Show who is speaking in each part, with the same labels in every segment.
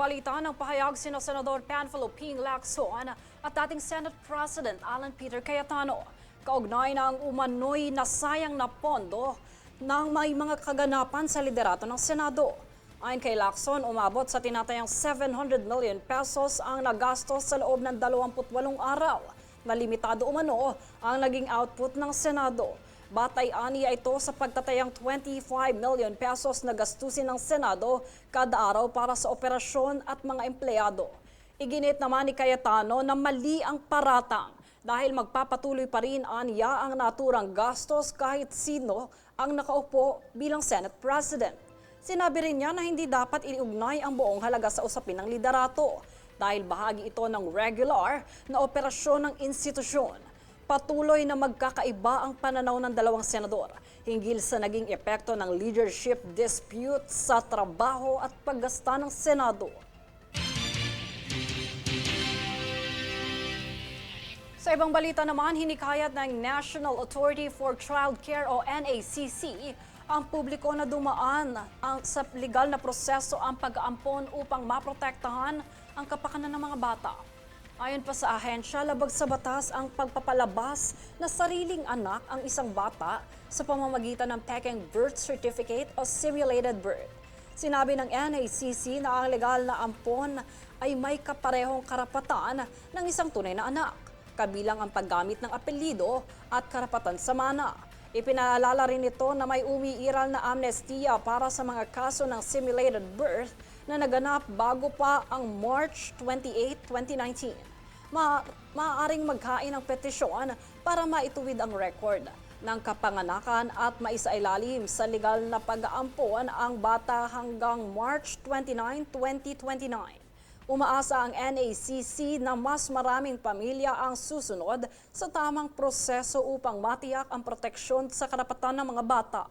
Speaker 1: balita ng pahayag sina Senador Panfilo Ping Lacson at dating Senate President Alan Peter Cayetano. Kaugnay na ang umano'y nasayang na pondo ng may mga kaganapan sa liderato ng Senado. Ayon kay Lacson, umabot sa tinatayang 700 million pesos ang nagastos sa loob ng 28 araw na limitado umano ang naging output ng Senado. Batay aniya ito sa pagtatayang 25 million pesos na gastusin ng Senado kada araw para sa operasyon at mga empleyado. Iginit naman ni Cayetano na mali ang paratang dahil magpapatuloy pa rin aniya ang naturang gastos kahit sino ang nakaupo bilang Senate President. Sinabi rin niya na hindi dapat iugnay ang buong halaga sa usapin ng liderato dahil bahagi ito ng regular na operasyon ng institusyon. Patuloy na magkakaiba ang pananaw ng dalawang senador hinggil sa naging epekto ng leadership dispute sa trabaho at paggasta ng Senado. Sa ibang balita naman, hinikayat ng National Authority for Child Care o NACC ang publiko na dumaan sa legal na proseso ang pag-aampon upang maprotektahan ang kapakanan ng mga bata. Ayon pa sa ahensya, labag sa batas ang pagpapalabas na sariling anak ang isang bata sa pamamagitan ng peking birth certificate o simulated birth. Sinabi ng NACC na ang legal na ampon ay may kaparehong karapatan ng isang tunay na anak, kabilang ang paggamit ng apelyido at karapatan sa mana. Ipinaalala rin ito na may umiiral na amnestiya para sa mga kaso ng simulated birth na naganap bago pa ang March 28, 2019. Maaaring maghain ng petisyon para maituwid ang record ng kapanganakan at maisailalim sa legal na pag-aampon ang bata hanggang March 29, 2029. Umaasa ang NACC na mas maraming pamilya ang susunod sa tamang proseso upang matiyak ang proteksyon sa karapatan ng mga bata.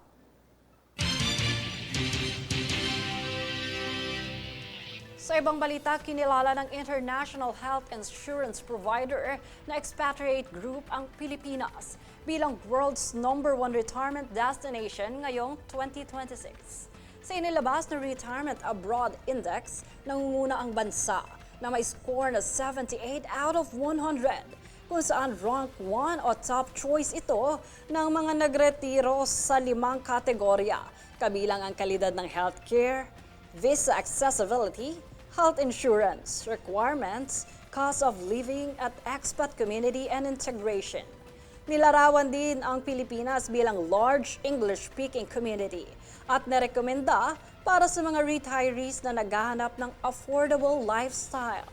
Speaker 1: Sa ibang balita, kinilala ng International Health Insurance Provider na expatriate group ang Pilipinas bilang world's #1 retirement destination ngayong 2026. Sa inilabas na Retirement Abroad Index, nangunguna ang bansa na may score na 78 out of 100, kung saan rank 1 o top choice ito ng mga nagretiro sa 5 kategorya, kabilang ang kalidad ng healthcare, visa accessibility, health insurance requirements, cost of living at expat community and integration. Nilarawan din ang Pilipinas bilang large English-speaking community at narekomenda para sa mga retirees na naghahanap ng affordable lifestyle.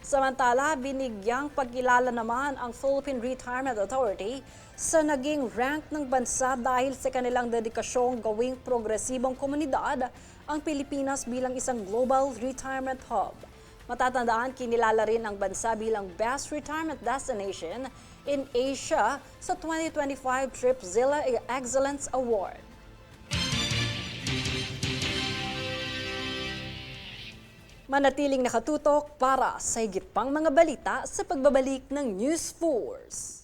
Speaker 1: Samantala, binigyang pagkilala naman ang Philippine Retirement Authority sa naging rank ng bansa dahil sa kanilang dedikasyong gawing progresibong komunidad ang Pilipinas bilang isang global retirement hub. Matatandaan, kinilala rin ang bansa bilang Best Retirement Destination in Asia sa 2025 TripZilla Excellence Award. Manatiling nakatutok para sa higit pang mga balita sa pagbabalik ng News Force.